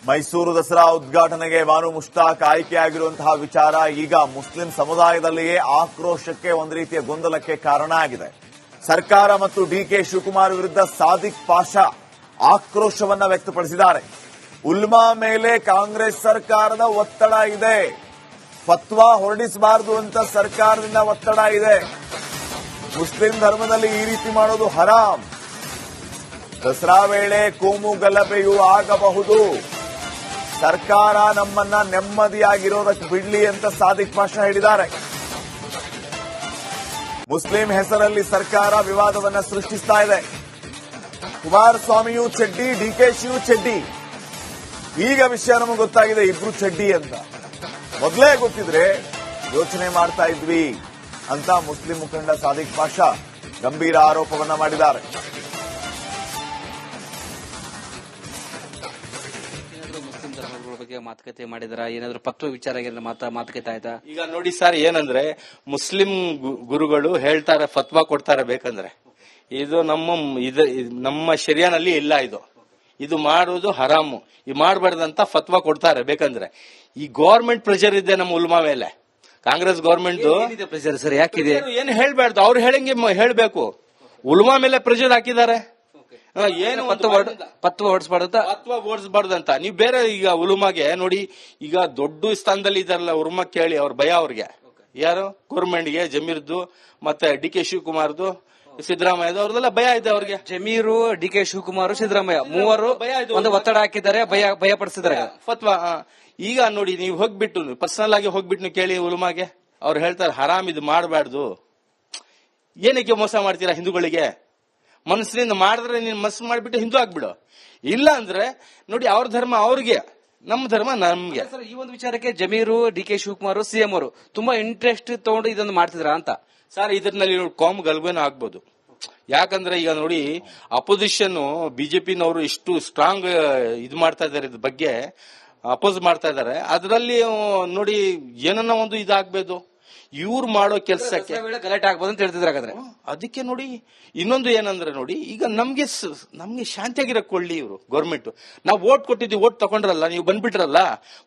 ಮೈಸೂರು ದಸರಾ ಉದ್ಘಾಟನೆಗೆ ಬಾನು ಮುಷ್ತಾಕ್ ಆಯ್ಕೆಯಾಗಿರುವಂತಹ ವಿಚಾರ ಈಗ ಮುಸ್ಲಿಂ ಸಮುದಾಯದಲ್ಲಿಯೇ ಆಕ್ರೋಶಕ್ಕೆ ಒಂದು ರೀತಿಯ ಗೊಂದಲಕ್ಕೆ ಕಾರಣ ಆಗಿದೆ. ಸರ್ಕಾರ ಮತ್ತು ಡಿಕೆ ಶಿವಕುಮಾರ್ ವಿರುದ್ಧ ಸಾದಿಕ್ ಪಾಷಾ ಆಕ್ರೋಶವನ್ನ ವ್ಯಕ್ತಪಡಿಸಿದ್ದಾರೆ. ಉಲ್ಮಾ ಮೇಲೆ ಕಾಂಗ್ರೆಸ್ ಸರ್ಕಾರದ ಒತ್ತಡ ಇದೆ, ಫತ್ವಾ ಹೊರಡಿಸಬಾರದು ಅಂತ ಸರ್ಕಾರದಿಂದ ಒತ್ತಡ ಇದೆ. ಮುಸ್ಲಿಂ ಧರ್ಮದಲ್ಲಿ ಈ ರೀತಿ ಮಾಡೋದು ಹರಾಮ್. ದಸರಾ ವೇಳೆ ಕೋಮು ಗಲಭೆಯೂ ಆಗಬಹುದು. ಸರ್ಕಾರ ನಮ್ಮನ್ನ ನೆಮ್ಮದಿಯಾಗಿರೋದಕ್ಕೆ ಬಿಡ್ಲಿ ಅಂತ ಸಾದಿಕ್ ಪಾಷಾ ಹೇಳಿದ್ದಾರೆ. ಮುಸ್ಲಿಂ ಹೆಸರಲ್ಲಿ ಸರ್ಕಾರ ವಿವಾದವನ್ನ ಸೃಷ್ಟಿಸ್ತಾ ಇದೆ. ಕುಮಾರಸ್ವಾಮಿಯೂ ಚಡ್ಡಿ, ಡಿಕೆಶಿಯೂ ಚಡ್ಡಿ. ಈಗ ವಿಷಯ ನಮಗೆ ಗೊತ್ತಾಗಿದೆ, ಇಬ್ರು ಚಡ್ಡಿ ಅಂತ. ಮೊದಲೇ ಗೊತ್ತಿದ್ರೆ ಯೋಚನೆ ಮಾಡ್ತಾ ಇದ್ವಿ ಅಂತ ಮುಸ್ಲಿಂ ಮುಖಂಡ ಸಾದಿಕ್ ಪಾಷಾ ಗಂಭೀರ ಆರೋಪವನ್ನ ಮಾಡಿದ್ದಾರೆ. ಬಗ್ಗೆ ಮಾತುಕತೆ ಮಾಡಿದ್ರ ಏನಾದ್ರು ಪತ್ವ ವಿಚಾರ ಮಾತುಕತೆ ಆಯ್ತಾ? ಈಗ ನೋಡಿ ಸರ್, ಏನಂದ್ರೆ ಮುಸ್ಲಿಂ ಗುರುಗಳು ಹೇಳ್ತಾರೆ, ಫತ್ವಾ ಕೊಡ್ತಾರೆ. ಬೇಕಂದ್ರೆ ಇದು ನಮ್ಮ ಶರಿಯಾನಲ್ಲಿ ಇಲ್ಲ. ಇದು ಮಾಡೋದು ಹರಾಮು, ಇದು ಮಾಡಬಾರ್ದಂತ ಫತ್ವಾ ಕೊಡ್ತಾರೆ. ಬೇಕಂದ್ರೆ ಈ ಗವರ್ಮೆಂಟ್ ಪ್ರೆಷರ್ ಇದೆ ನಮ್ಮ ಉಲ್ಮಾ ಮೇಲೆ. ಕಾಂಗ್ರೆಸ್ ಗವರ್ಮೆಂಟ್ ಪ್ರೆಷರ್ ಸರ್ ಯಾಕಿದೆ? ಏನು ಹೇಳ್ಬಾರ್ದು, ಅವ್ರು ಹೇಳಂಗೆ ಹೇಳ್ಬೇಕು. ಉಲ್ಮಾ ಮೇಲೆ ಪ್ರೆಷರ್ ಹಾಕಿದ್ದಾರೆ. ಏನು ಪತ್ವ ಓಡಿಸಬಾರ್ದಂತ. ನೀವು ಬೇರೆ ಈಗ ಉಲುಮಾಗೆ ನೋಡಿ, ಈಗ ದೊಡ್ಡ ಸ್ಥಾನದಲ್ಲಿ ಇದಾರಲ್ಲ ಉರ್ಮಾ, ಕೇಳಿ ಅವ್ರ ಭಯ ಅವ್ರಿಗೆ. ಯಾರು ಗೌರ್ಮೆಂಟ್ಗೆ ಜಮೀರ್ದು ಮತ್ತೆ ಡಿಕೆ ಶಿವಕುಮಾರ್ದು ಸಿದ್ದರಾಮಯ್ಯದು ಅವ್ರದೆಲ್ಲ ಭಯ ಇದೆ ಅವ್ರಿಗೆ. ಜಮೀರು, ಡಿಕೆ ಶಿವಕುಮಾರ್, ಸಿದ್ದರಾಮಯ್ಯ ಮೂವರು ಒಂದು ಒತ್ತಡ ಹಾಕಿದ್ದಾರೆ, ಭಯ ಪಡಿಸಿದ್ದಾರೆ ಫತ್ವಾ. ಈಗ ನೋಡಿ, ನೀವು ಹೋಗ್ಬಿಟ್ಟು ಪರ್ಸನಲ್ ಆಗಿ ಹೋಗ್ಬಿಟ್ಟು ಕೇಳಿ ಉಲುಮಾಗೆ, ಅವ್ರು ಹೇಳ್ತಾರೆ ಹರಾಮ್ ಇದು ಮಾಡಬಾರ್ದು. ಏನಕ್ಕೆ ಮೋಸ ಮಾಡ್ತೀರಾ ಹಿಂದೂಗಳಿಗೆ? ಮನಸ್ಸಿನಿಂದ ಮಾಡಿದ್ರೆ ನೀನ್ ಮನಸ್ಸು ಮಾಡಿಬಿಟ್ಟು ಹಿಂದೂ ಆಗ್ಬಿಡು. ಇಲ್ಲ ಅಂದ್ರೆ ನೋಡಿ, ಅವ್ರ ಧರ್ಮ ಅವ್ರಿಗೆ, ನಮ್ಮ ಧರ್ಮ ನಮ್ಗೆ. ಈ ಒಂದು ವಿಚಾರಕ್ಕೆ ಜಮೀರು, ಡಿಕೆ ಶಿವಕುಮಾರ್, ಸಿಎಂ ಅವರು ತುಂಬಾ ಇಂಟ್ರೆಸ್ಟ್ ತಗೊಂಡು ಇದನ್ನು ಮಾಡ್ತಿದ್ರ ಅಂತ ಸರ್. ಇದರಲ್ಲಿ ನೋಡಿ ಕಾಮ್ ಗಲ್ಭೆನೂ ಆಗ್ಬೋದು. ಯಾಕಂದ್ರೆ ಈಗ ನೋಡಿ, ಅಪೋಸಿಷನ್ ಬಿಜೆಪಿನವರು ಇಷ್ಟು ಸ್ಟ್ರಾಂಗ್ ಇದು ಮಾಡ್ತಾ ಇದಾರೆ, ಇದ್ರ ಬಗ್ಗೆ ಅಪೋಸ್ ಮಾಡ್ತಾ ಇದಾರೆ. ಅದರಲ್ಲಿ ನೋಡಿ ಏನನ್ನ ಒಂದು ಇದಾಗ್ಬೋದು, ಇವ್ರು ಮಾಡೋ ಕೆಲಸಕ್ಕೆ ಗಲಾಟೆ ಆಗ್ಬೋದು ಅಂತ ಹೇಳ್ತಿದ್ರೆ. ಅದಕ್ಕೆ ನೋಡಿ, ಇನ್ನೊಂದು ಏನಂದ್ರೆ ನೋಡಿ, ಈಗ ನಮ್ಗೆ ಶಾಂತಿಯಾಗಿರೋ ಕೊಳ್ಳಿ ಇವರು ಗೌರ್ಮೆಂಟ್. ನಾವು ಓಟ್ ಕೊಟ್ಟಿದ್ವಿ, ಓಟ್ ತಗೊಂಡ್ರಲ್ಲ, ನೀವು ಬಂದ್ಬಿಟ್ರಲ್ಲ,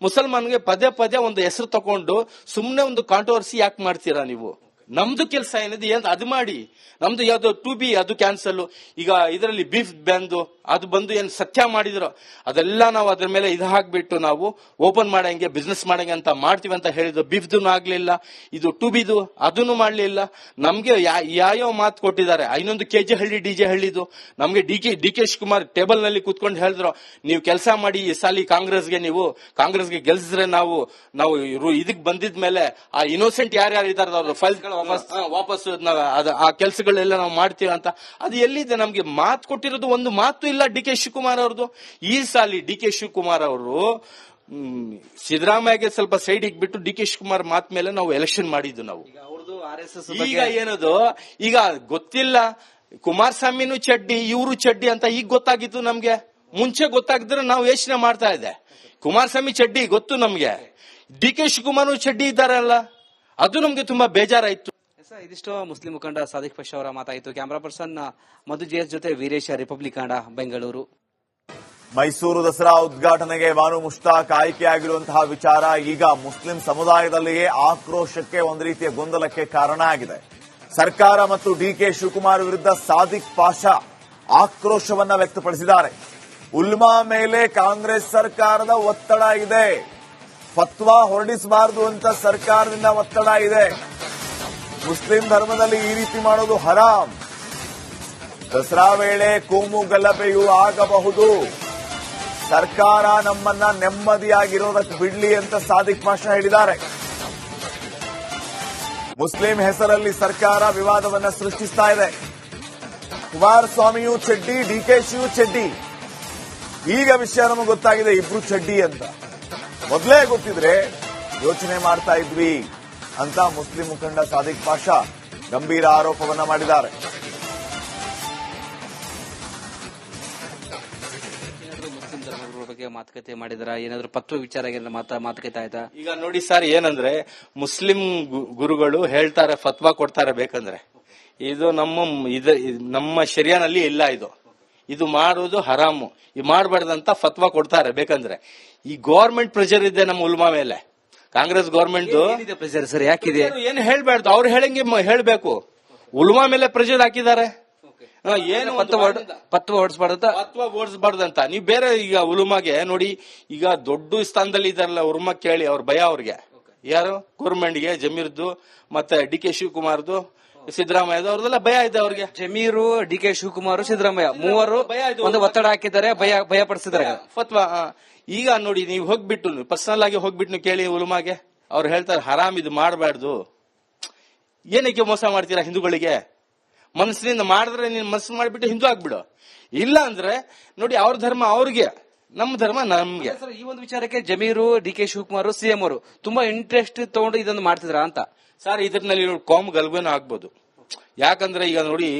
ಮುಸಲ್ಮಾನ್ಗೆ ಪದೇ ಒಂದು ಹೆಸರು ತಗೊಂಡು ಸುಮ್ನೆ ಒಂದು ಕಾಂಟ್ರವರ್ಸಿ ಯಾಕೆ ಮಾಡ್ತೀರಾ ನೀವು? ನಮ್ದು ಕೆಲಸ ಏನಿದೆ ಅದು ಮಾಡಿ. ನಮ್ದು ಯಾವ್ದು 2B ಅದು ಕ್ಯಾನ್ಸಲ್. ಈಗ ಇದರಲ್ಲಿ ಬೀಫ್ ಬ್ಯಾನ್ದು ಅದು ಬಂದು ಏನ್ ಸತ್ಯ ಮಾಡಿದ್ರು ಅದೆಲ್ಲ ನಾವು ಅದ್ರ ಮೇಲೆ ಇದು ಹಾಕ್ಬಿಟ್ಟು ನಾವು ಓಪನ್ ಮಾಡಂಗೆ, ಬಿಸ್ನೆಸ್ ಮಾಡಂಗೆ ಅಂತ ಮಾಡ್ತೀವಿ ಅಂತ ಹೇಳಿದ್ರು. ಬೀಫ್ದು ಆಗ್ಲಿಲ್ಲ, ಇದು 2Bದು ಅದನ್ನು ಮಾಡ್ಲಿಲ್ಲ. ನಮ್ಗೆ ಯಾವ ಮಾತು ಕೊಟ್ಟಿದ್ದಾರೆ, 500 kg ಹಳ್ಳಿ DJ ಹಳ್ಳಿದು. ನಮ್ಗೆ ಡಿಕೆ ಶಿವಕುಮಾರ್ ಟೇಬಲ್ ನಲ್ಲಿ ಕೂತ್ಕೊಂಡು ಹೇಳಿದ್ರು, ನೀವು ಕೆಲಸ ಮಾಡಿ ಈ ಸಾಲಿ ಕಾಂಗ್ರೆಸ್ಗೆ ಗೆಲ್ಸಿದ್ರೆ ನಾವು ಇದಕ್ ಬಂದಿದ್ಮೇಲೆ ಆ ಇನ್ನೋಸೆಂಟ್ ಯಾರ್ಯಾರು ಇದಾರೆ ಅವ್ರ ಫೈಲ್ಸ್ ವಾಪಸ್ ಆ ಕೆಲಸಗಳೆಲ್ಲ ನಾವು ಮಾಡ್ತೀವಿ ಅಂತ. ಅದು ಎಲ್ಲಿದೆ? ನಮ್ಗೆ ಮಾತು ಕೊಟ್ಟಿರೋದು ಒಂದು ಮಾತು ಇಲ್ಲ ಡಿಕೆ ಶಿವಕುಮಾರ್ ಅವ್ರದ್ದು. ಈ ಸಾಲಿ ಡಿಕೆ ಶಿವಕುಮಾರ್ ಅವರು ಸಿದ್ದರಾಮಯ್ಯಗೆ ಸ್ವಲ್ಪ ಸೈಡ್ ಇಟ್ಬಿಟ್ಟು ಡಿಕೆ ಶಿವಕುಮಾರ್ ಮಾತ್ ಮೇಲೆ ನಾವು ಎಲೆಕ್ಷನ್ ಮಾಡಿದ್ದು ನಾವು. ಈಗ ಏನದು, ಈಗ ಗೊತ್ತಿಲ್ಲ, ಕುಮಾರಸ್ವಾಮಿನೂ ಚಡ್ಡಿ, ಇವರು ಚಡ್ಡಿ ಅಂತ ಈಗ ಗೊತ್ತಾಗಿತ್ತು ನಮ್ಗೆ. ಮುಂಚೆ ಗೊತ್ತಾಗಿದ್ರೆ ನಾವು ಯೋಚನೆ ಮಾಡ್ತಾ ಇದ್ದೆ. ಕುಮಾರಸ್ವಾಮಿ ಚಡ್ಡಿ ಗೊತ್ತು ನಮ್ಗೆ, ಡಿಕೆ ಶಿವಕುಮಾರ್ ಚಡ್ಡಿ ಇದ್ದಾರಲ್ಲ, ಅದು ನಮ್ಗೆ ತುಂಬಾ ಬೇಜಾರಾಯ್ತು. ಇದಿಷ್ಟು ಮುಸ್ಲಿಂ ಮುಖಂಡ ಸಾದಿಕ್ ಪಾಷಾ ಅವರ ಮಾತಾಯಿತು. ಕ್ಯಾಮರಾ ಪರ್ಸನ್ ಮಧು JS ಜೊತೆ ವೀರೇಶ, ರಿಪಬ್ಲಿಕ್ ಕನ್ನಡ, ಬೆಂಗಳೂರು. ಮೈಸೂರು ದಸರಾ ಉದ್ಘಾಟನೆಗೆ ಬಾನು ಮುಷ್ತಾಕ್ ಆಯ್ಕೆಯಾಗಿರುವಂತಹ ವಿಚಾರ ಈಗ ಮುಸ್ಲಿಂ ಸಮುದಾಯದಲ್ಲಿಯೇ ಆಕ್ರೋಶಕ್ಕೆ ಒಂದು ರೀತಿಯ ಗೊಂದಲಕ್ಕೆ ಕಾರಣ ಆಗಿದೆ. ಸರ್ಕಾರ ಮತ್ತು ಡಿಕೆ ಶಿವಕುಮಾರ್ ವಿರುದ್ಧ ಸಾದಿಕ್ ಪಾಷಾ ಆಕ್ರೋಶವನ್ನ ವ್ಯಕ್ತಪಡಿಸಿದ್ದಾರೆ. ಉಲ್ಮಾ ಮೇಲೆ ಕಾಂಗ್ರೆಸ್ ಸರ್ಕಾರದ ಒತ್ತಡ ಇದೆ, ಫತ್ವಾ ಹೊರಡಿಸಬಾರದು ಅಂತ ಸರ್ಕಾರದಿಂದ ಒತ್ತಡ ಇದೆ. ಮುಸ್ಲಿಂ ಧರ್ಮದಲ್ಲಿ ಈ ರೀತಿ ಮಾಡೋದು ಹರಾಮ್. ದಸರಾ ವೇಳೆ ಕೋಮು ಗಲಭೆಯೂ ಆಗಬಹುದು. ಸರ್ಕಾರ ನಮ್ಮನ್ನ ನೆಮ್ಮದಿಯಾಗಿರೋದಕ್ಕೆ ಬಿಡ್ಲಿ ಅಂತ ಸಾದಿಕ್ ಪಾಷಾ ಹೇಳಿದ್ದಾರೆ. ಮುಸ್ಲಿಂ ಹೆಸರಲ್ಲಿ ಸರ್ಕಾರ ವಿವಾದವನ್ನ ಸೃಷ್ಟಿಸ್ತಾ ಇದೆ. ಕುಮಾರಸ್ವಾಮಿಯೂ ಚಡ್ಡಿ, ಡಿಕೆಶಿಯೂ ಚಡ್ಡಿ. ಈಗ ವಿಷಯ ನಮಗೆ ಗೊತ್ತಾಗಿದೆ, ಇಬ್ರು ಚಡ್ಡಿ ಅಂತ. ಮೊದಲೇ ಗೊತ್ತಿದ್ರೆ ಯೋಚನೆ ಮಾಡ್ತಾ ಇದ್ವಿ ಅಂತ ಮುಸ್ಲಿಂ ಮುಖಂಡ ಸಾದಿಕ್ ಪಾಷಾ ಗಂಭೀರ ಆರೋಪವನ್ನ ಮಾಡಿದ್ದಾರೆ. ಮುಸ್ಲಿಂ ಧರ್ಮಗಳ ಬಗ್ಗೆ ಮಾತುಕತೆ ಮಾಡಿದ್ರ ಏನಾದ್ರು ಪತ್ವ ವಿಚಾರ ಮಾತುಕತೆ ಆಯ್ತಾ? ಈಗ ನೋಡಿ ಸರ್, ಏನಂದ್ರೆ ಮುಸ್ಲಿಂ ಗುರುಗಳು ಹೇಳ್ತಾರೆ, ಫತ್ವಾ ಕೊಡ್ತಾರೆ. ಬೇಕಂದ್ರೆ ಇದು ನಮ್ಮ ಶರಿಯಾನಲ್ಲಿ ಇಲ್ಲ. ಇದು ಮಾಡೋದು ಹರಾಮು, ಇದು ಮಾಡಬಾರ್ದಂತ ಫತ್ವಾ ಕೊಡ್ತಾರೆ. ಬೇಕಂದ್ರೆ ಈ ಗೌರ್ಮೆಂಟ್ ಪ್ರೆಷರ್ ಇದೆ ನಮ್ಮ ಉಲ್ಮಾ ಮೇಲೆ, ಕಾಂಗ್ರೆಸ್ ಗೌರ್ಮೆಂಟ್ ಏನಿದೆ ಪ್ರೆಷರ್ ಸರ್, ಯಾಕಿದೆ? ಏನು ಹೇಳ್ಬಾರ್ದು, ಅವ್ರು ಹೇಳಂಗೆ ಹೇಳ್ಬೇಕು. ಉಲ್ಮಾ ಮೇಲೆ ಪ್ರೆಷರ್ ಹಾಕಿದ್ದಾರೆ. ಏನು ಪತ್ವ ಓಡಿಸಬಾರ್ದಂತ. ನೀವು ಬೇರೆ ಈಗ ಉಲುಮಾಗೆ ನೋಡಿ, ಈಗ ದೊಡ್ಡ ಸ್ಥಾನದಲ್ಲಿ ಇದಾರಲ್ಲ ಉರ್ಮ, ಕೇಳಿ ಅವ್ರ ಭಯ ಅವ್ರಿಗೆ. ಯಾರು? ಗೌರ್ಮೆಂಟ್ಗೆ, ಜಮೀರ್ದು ಮತ್ತೆ ಡಿ ಕೆ ಶಿವಕುಮಾರ್ದು, ಸಿದ್ದರಾಮಯ್ಯದು, ಅವ್ರದೆಲ್ಲ ಭಯ ಇದೆ ಅವ್ರಿಗೆ. ಜಮೀರು, ಡಿ ಕೆ ಶಿವಕುಮಾರ್, ಸಿದ್ದರಾಮಯ್ಯ ಮೂವರು ಒಂದು ಒತ್ತಡ ಹಾಕಿದ್ದಾರೆ, ಭಯ ಪಡಿಸಿದ್ದಾರೆ ಫತ್ವಾ. ಈಗ ನೋಡಿ, ನೀವು ಹೋಗ್ಬಿಟ್ಟು ಪರ್ಸನಲ್ ಆಗಿ ಹೋಗ್ಬಿಟ್ಟು ಕೇಳಿ ಉಲುಮಾಗೆ, ಅವ್ರು ಹೇಳ್ತಾರೆ ಹರಾಮ್ ಇದು ಮಾಡಬಾರ್ದು. ಏನಕ್ಕೆ ಮೋಸ ಮಾಡ್ತೀರಾ ಹಿಂದೂಗಳಿಗೆ? ಮನಸ್ಸಿನಿಂದ ಮಾಡಿದ್ರೆ ನೀನ್ ಮನಸ್ಸು ಮಾಡ್ಬಿಟ್ಟು ಹಿಂದೂ ಆಗ್ಬಿಡು. ಇಲ್ಲ ಅಂದ್ರೆ ನೋಡಿ, ಅವ್ರ ಧರ್ಮ ಅವ್ರಿಗೆ, ನಮ್ಮ ಧರ್ಮ ನಮ್ಗೆ. ಈ ಒಂದು ವಿಚಾರಕ್ಕೆ Zameer, D K Shivakumar, CM ಅವರು ತುಂಬಾ ಇಂಟ್ರೆಸ್ಟ್ ತಗೊಂಡು ಇದನ್ನು ಮಾಡ್ತಿದ್ರ ಅಂತ ಸರ್. ಇದ್ರಲ್ಲಿ ಕಾಮ್ ಗಲ್ಭನೂ ಆಗ್ಬೋದು. ಯಾಕಂದ್ರೆ ಈಗ ನೋಡಿ,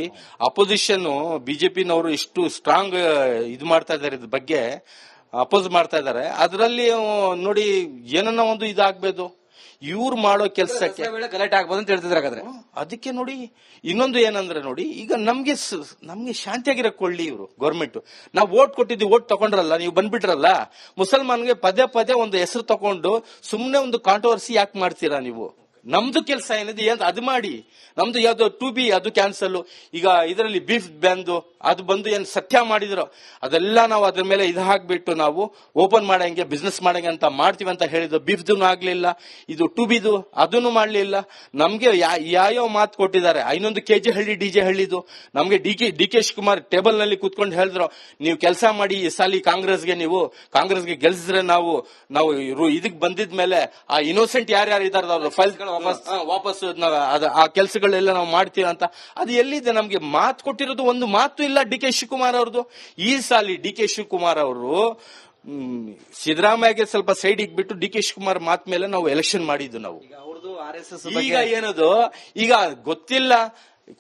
ಅಪೋಸಿಷನ್ ಬಿಜೆಪಿನವರು ಇಷ್ಟು ಸ್ಟ್ರಾಂಗ್ ಇದು ಮಾಡ್ತಾ ಇದಾರೆ, ಇದ್ರ ಬಗ್ಗೆ ಅಪೋಸ್ ಮಾಡ್ತಾ ಇದಾರೆ. ಅದರಲ್ಲಿ ನೋಡಿ ಏನನ್ನ ಒಂದು ಇದಾಗ್ಬೋದು, ಇವ್ರು ಮಾಡೋ ಕೆಲಸಕ್ಕೆ ಗಲಾಟೆ ಆಗ್ಬೋದು ಅಂತ ಹೇಳ್ತಿದ್ರೆ. ಅದಕ್ಕೆ ನೋಡಿ, ಇನ್ನೊಂದು ಏನಂದ್ರೆ ನೋಡಿ, ಈಗ ನಮ್ಗೆ ಶಾಂತಿಯಾಗಿರಕ್ ಕೊಳ್ಳಿ ಇವರು ಗೌರ್ಮೆಂಟ್. ನಾವು ಓಟ್ ಕೊಟ್ಟಿದ್ವಿ, ಓಟ್ ತಗೊಂಡ್ರಲ್ಲ, ನೀವು ಬಂದ್ಬಿಟ್ರಲ್ಲ, ಮುಸಲ್ಮಾನ್ಗೆ ಪದೇ ಒಂದು ಹೆಸರು ತಗೊಂಡು ಸುಮ್ನೆ ಒಂದು ಕಾಂಟ್ರವರ್ಸಿ ಯಾಕೆ ಮಾಡ್ತೀರಾ ನೀವು? ನಮ್ದು ಕೆಲಸ ಏನಿದೆ ಅದು ಮಾಡಿ. ನಮ್ದು ಯಾವ್ದು 2B ಅದು ಕ್ಯಾನ್ಸಲ್. ಈಗ ಇದರಲ್ಲಿ ಬೀಫ್ ಬ್ಯಾನ್ದು ಅದು ಬಂದು ಏನ್ ಸತ್ಯ ಮಾಡಿದ್ರು ಅದೆಲ್ಲ ನಾವು ಅದ್ರ ಮೇಲೆ ಇದು ಹಾಕ್ಬಿಟ್ಟು ನಾವು ಓಪನ್ ಮಾಡಂಗೆ, ಬಿಸ್ನೆಸ್ ಮಾಡಂಗೆ ಅಂತ ಮಾಡ್ತೀವಿ ಅಂತ ಹೇಳಿದ್ರು. ಬೀಫ್ದು ಆಗ್ಲಿಲ್ಲ, ಇದು 2Bದು ಅದನ್ನು ಮಾಡ್ಲಿಲ್ಲ. ನಮ್ಗೆ ಯಾವ ಮಾತು ಕೊಟ್ಟಿದ್ದಾರೆ, 500 kg ಹಳ್ಳಿ DJ ಹಳ್ಳಿದು. ನಮ್ಗೆ ಡಿ ಕೆ ಶಿವಕುಮಾರ್ ಟೇಬಲ್ ನಲ್ಲಿ ಕೂತ್ಕೊಂಡು ಹೇಳಿದ್ರು, ನೀವು ಕೆಲಸ ಮಾಡಿ ಈ ಸಾಲಿ ಕಾಂಗ್ರೆಸ್ಗೆ ಗೆಲ್ಸಿದ್ರೆ ನಾವು ಇದಕ್ ಬಂದಿದ್ಮೇಲೆ ಆ ಇನ್ನೋಸೆಂಟ್ ಯಾರ್ಯಾರು ಇದಾರೆ ಅವ್ರ ಫೈಲ್ಸ್ ವಾಪಸ್ ಆ ಕೆಲಸಗಳೆಲ್ಲ ನಾವು ಮಾಡ್ತೀವಿ ಅಂತ. ಅದು ಎಲ್ಲಿದೆ? ನಮ್ಗೆ ಮಾತು ಕೊಟ್ಟಿರೋದು ಒಂದು ಮಾತು ಇಲ್ಲ ಡಿ ಕೆ ಶಿವಕುಮಾರ್ ಅವ್ರದ್ದು. ಈ ಸಾಲಿ ಡಿ ಕೆ ಶಿವಕುಮಾರ್ ಅವರು ಸಿದ್ದರಾಮಯ್ಯಗೆ ಸ್ವಲ್ಪ ಸೈಡ್ ಇಟ್ಬಿಟ್ಟು ಡಿ ಕೆ ಶಿವಕುಮಾರ್ ಮಾತ್ ಮೇಲೆ ನಾವು ಎಲೆಕ್ಷನ್ ಮಾಡಿದ್ದು ನಾವು. ಈಗ ಏನದು, ಈಗ ಗೊತ್ತಿಲ್ಲ,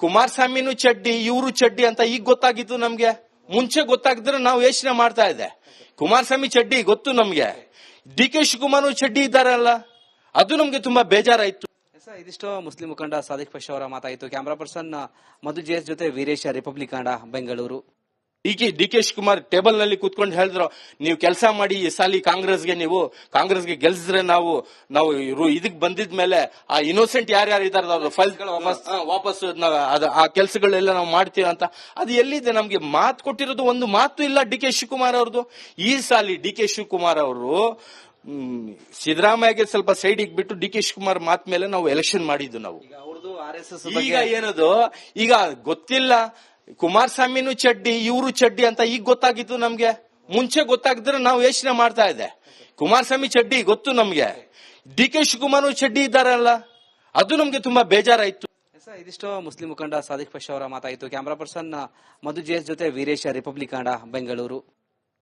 ಕುಮಾರಸ್ವಾಮಿನೂ ಚಡ್ಡಿ ಇವರು ಚಡ್ಡಿ ಅಂತ ಈಗ ಗೊತ್ತಾಗಿತ್ತು ನಮ್ಗೆ. ಮುಂಚೆ ಗೊತ್ತಾಗಿದ್ರೆ ನಾವು ಯೋಚನೆ ಮಾಡ್ತಾ ಇದ್ದೆ. ಕುಮಾರಸ್ವಾಮಿ ಚಡ್ಡಿ ಗೊತ್ತು ನಮ್ಗೆ, ಡಿ ಕೆ ಶಿವಕುಮಾರ್ ಚಡ್ಡಿ ಇದ್ದಾರಲ್ಲ, ಅದು ನಮ್ಗೆ ತುಂಬಾ ಬೇಜಾರಾಯ್ತು. ಇದಿಷ್ಟು ಮುಸ್ಲಿಂ ಮುಖಂಡ ಸಾದಿಕ್ ಪಶಾ ಅವರ ಮಾತಾಯಿತು. ಕ್ಯಾಮರಾ ಪರ್ಸನ್ ಮಧು ಜೆಎಸ್ ಜೊತೆ Veeresh, Republic Kannada, Bengaluru. D K Shivakumar table ನಲ್ಲಿ ಕೂತ್ಕೊಂಡು ಹೇಳಿದ್ರು, ನೀವು ಕೆಲಸ ಮಾಡಿ ಈ ಸಾಲಿ ಕಾಂಗ್ರೆಸ್ಗೆ ಗೆಲ್ಸಿದ್ರೆ ನಾವು ಇದಕ್ ಬಂದಿದ್ಮೇಲೆ ಆ ಇನ್ನೋಸೆಂಟ್ ಯಾರ್ಯಾರು ಇದಾರೆ ಅವ್ರ ಫೈಲ್ಸ್ ವಾಪಸ್ ಆ ಕೆಲಸಗಳೆಲ್ಲ ನಾವು ಮಾಡ್ತೀವಿ ಅಂತ. ಅದು ಎಲ್ಲಿದೆ? ನಮ್ಗೆ ಮಾತು ಕೊಟ್ಟಿರೋದು ಒಂದು ಮಾತು ಇಲ್ಲ ಡಿ ಕೆ ಶಿವಕುಮಾರ್ ಅವ್ರದ್ದು. ಈ ಸಾಲಿ ಡಿ ಕೆ ಶಿವಕುಮಾರ್ ಅವರು ಸಿದ್ದರಾಮಯ್ಯಗೆ ಸ್ವಲ್ಪ ಸೈಡ್ ಇಟ್ಬಿಟ್ಟು ಡಿ ಕೆ ಶಿವಕುಮಾರ್ ಮಾತ್ ಮೇಲೆ ನಾವು ಎಲೆಕ್ಷನ್ ಮಾಡಿದ್ದು ನಾವು. ಈಗ ಏನದು, ಈಗ ಗೊತ್ತಿಲ್ಲ, ಕುಮಾರಸ್ವಾಮಿನೂ ಚಡ್ಡಿ ಇವರು ಚಡ್ಡಿ ಅಂತ ಈಗ ಗೊತ್ತಾಗಿತ್ತು ನಮ್ಗೆ. ಮುಂಚೆ ಗೊತ್ತಾಗಿದ್ರೆ ನಾವು ಯೋಚನೆ ಮಾಡ್ತಾ ಇದ್ದೆ. ಕುಮಾರಸ್ವಾಮಿ ಚಡ್ಡಿ ಗೊತ್ತು ನಮ್ಗೆ, ಡಿ ಕೆ ಶಿವಕುಮಾರ್ ಚಡ್ಡಿ ಇದ್ದಾರಲ್ಲ, ಅದು ನಮ್ಗೆ ತುಂಬಾ ಬೇಜಾರಾಯ್ತು. ಇದಿಷ್ಟು ಮುಸ್ಲಿಂ ಮುಖಂಡ ಸಾದಿಕ್ ಪಶಾ ಅವರ ಮಾತಾಯಿತು. ಕ್ಯಾಮರಾ ಪರ್ಸನ್ ಮಧು ಜೆಎಸ್ ಜೊತೆ ವೀರೇಶ, ರಿಪಬ್ಲಿಕ್ ಕನ್ನಡ, ಬೆಂಗಳೂರು.